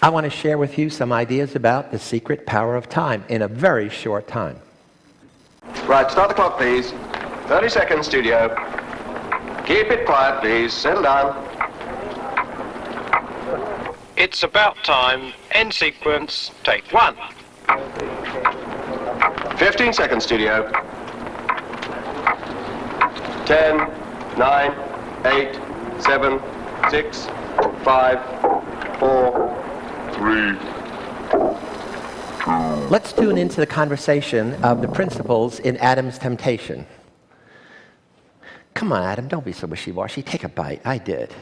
I want to share with you some ideas about the secret power of time in a very short time. Right, start the clock, please. 30 seconds, studio. Keep it quiet, please. Settle down. It's about time. End sequence. Take one. 15 seconds, studio. 10, 9, 8, 7, 6, 5, 4, 3. Let's tune into the conversation of the principles in Adam's temptation. Come on, Adam, don't be so wishy-washy. Take a bite. I did.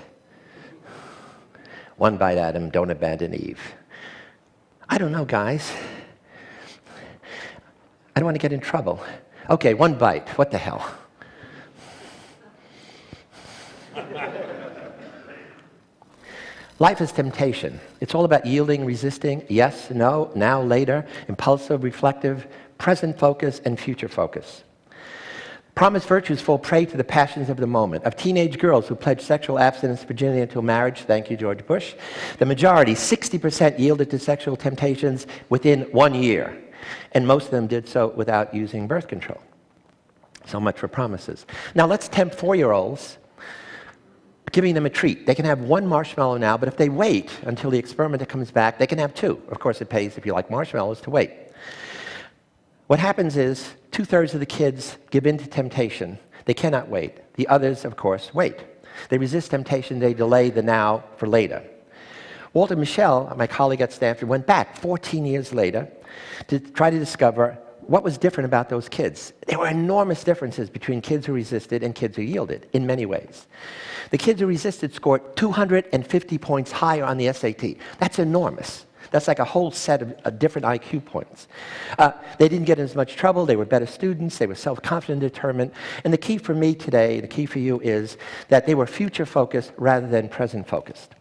One bite, Adam. Don't abandon Eve. I don't know, guys. I don't want to get in trouble. Okay, one bite. What the hell? Life is temptation. It's all about yielding, resisting, yes, no, now, later, impulsive, reflective, present focus, and future focus. Promised virtues fall prey to the passions of the moment. Of teenage girls who pledged sexual abstinence, virginity until marriage, thank you, George Bush, the majority, 60%, yielded to sexual temptations within 1 year. And most of them did so without using birth control. So much for promises. Now let's tempt 4-year-olds, giving them a treat. They can have 1 marshmallow now, but if they wait until the experimenter comes back, they can have 2. Of course, it pays, if you like marshmallows, to wait. What happens is 2/3 of the kids give in to temptation. They cannot wait. The others, of course, wait. They resist temptation. They delay the now for later. Walter Mischel, my colleague at Stanford, went back 14 years later to try to discover what was different about those kids. There were enormous differences between kids who resisted and kids who yielded, in many ways. The kids who resisted scored 250 points higher on the SAT. That's enormous. That's like a whole set of different IQ points. They didn't get in as much trouble. They were better students. They were self-confident, determined. And the key for me today, the key for you, is that they were future-focused rather than present-focused.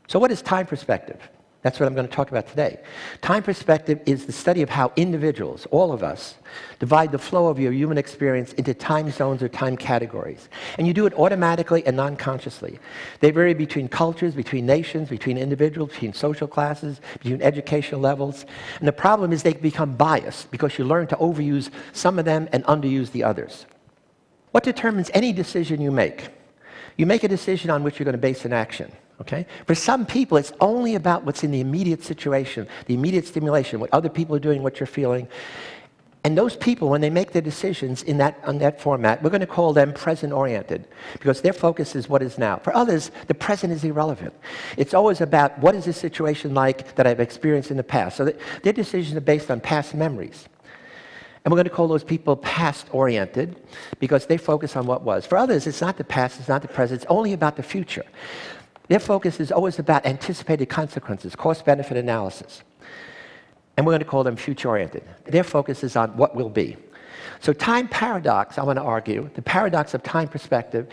So what is time perspective? That's what I'm going to talk about today. Time perspective is the study of how individuals, all of us, divide the flow of your human experience into time zones or time categories. And you do it automatically and non-consciously. They vary between cultures, between nations, between individuals, between social classes, between educational levels. And the problem is they become biased because you learn to overuse some of them and underuse the others. What determines any decision you make? You make a decision on which you're going to base an action. Okay? For some people, it's only about what's in the immediate situation, the immediate stimulation, what other people are doing, what you're feeling. And those people, when they make their decisions on that format, we're going to call them present-oriented, because their focus is what is now. For others, the present is irrelevant. It's always about what is the situation like that I've experienced in the past. So their decisions are based on past memories. And we're going to call those people past-oriented, because they focus on what was. For others, it's not the past, it's not the present, it's only about the future. Their focus is always about anticipated consequences, cost-benefit analysis. And we're going to call them future-oriented. Their focus is on what will be. So time paradox, I want to argue, the paradox of time perspective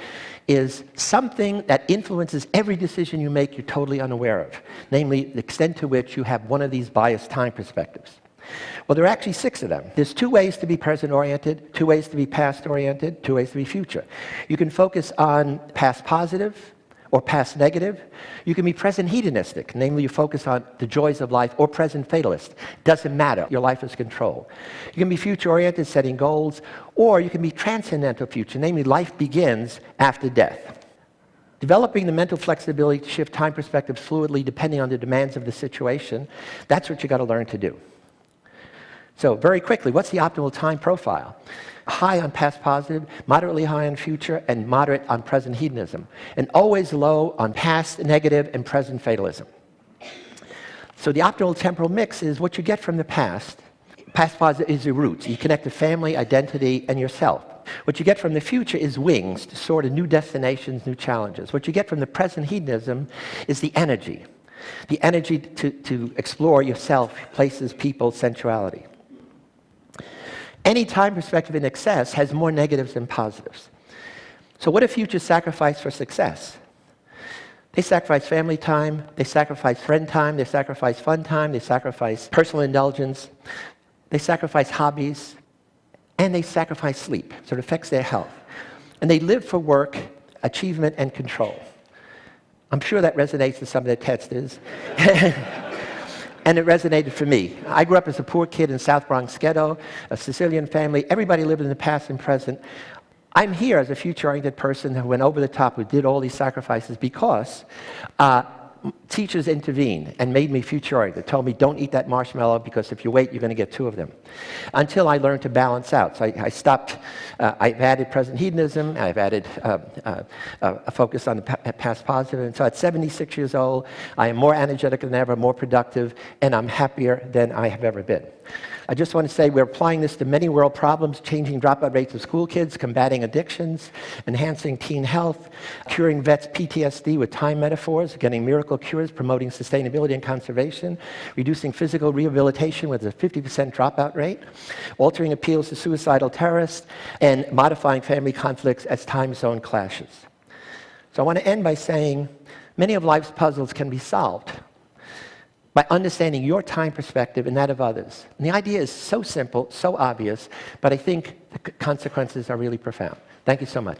is something that influences every decision you make you're totally unaware of, namely the extent to which you have one of these biased time perspectives. Well, there are actually 6 of them. There's 2 ways to be present-oriented, 2 ways to be past-oriented, 2 ways to be future. You can focus on past positive, or past negative. You can be present hedonistic, namely you focus on the joys of life, or present fatalist. Doesn't matter, your life is controlled. You can be future-oriented, setting goals, or you can be transcendental future, namely life begins after death. Developing the mental flexibility to shift time perspectives fluidly depending on the demands of the situation, that's what you got to learn to do. So very quickly, what's the optimal time profile? High on past positive, moderately high on future, and moderate on present hedonism, and always low on past negative and present fatalism. So the optimal temporal mix is what you get from the past. Past positive is your roots. You connect to family, identity, and yourself. What you get from the future is wings to soar to new destinations, new challenges. What you get from the present hedonism is the energy to explore yourself, places, people, sensuality. Any time perspective in excess has more negatives than positives. So what do futures sacrifice for success? They sacrifice family time, they sacrifice friend time, they sacrifice fun time, they sacrifice personal indulgence, they sacrifice hobbies, and they sacrifice sleep, so it affects their health. And they live for work, achievement, and control. I'm sure that resonates with some of the testers. And it resonated for me. I grew up as a poor kid in South Bronx ghetto, a Sicilian family. Everybody lived in the past and present. I'm here as a future-oriented person who went over the top, who did all these sacrifices because teachers intervened and made me future-oriented, told me don't eat that marshmallow because if you wait, you're going to get 2 of them. Until I learned to balance out. So I stopped, I've added present hedonism, I've added a focus on the past positive. And so at 76 years old, I am more energetic than ever, more productive, and I'm happier than I have ever been. I just want to say we're applying this to many world problems, changing dropout rates of school kids, combating addictions, enhancing teen health, curing vets' PTSD with time metaphors, getting miracle cures, promoting sustainability and conservation, reducing physical rehabilitation with a 50% dropout rate, altering appeals to suicidal terrorists, and modifying family conflicts as time zone clashes. So I want to end by saying many of life's puzzles can be solved by understanding your time perspective and that of others. And the idea is so simple, so obvious, but I think the consequences are really profound. Thank you so much.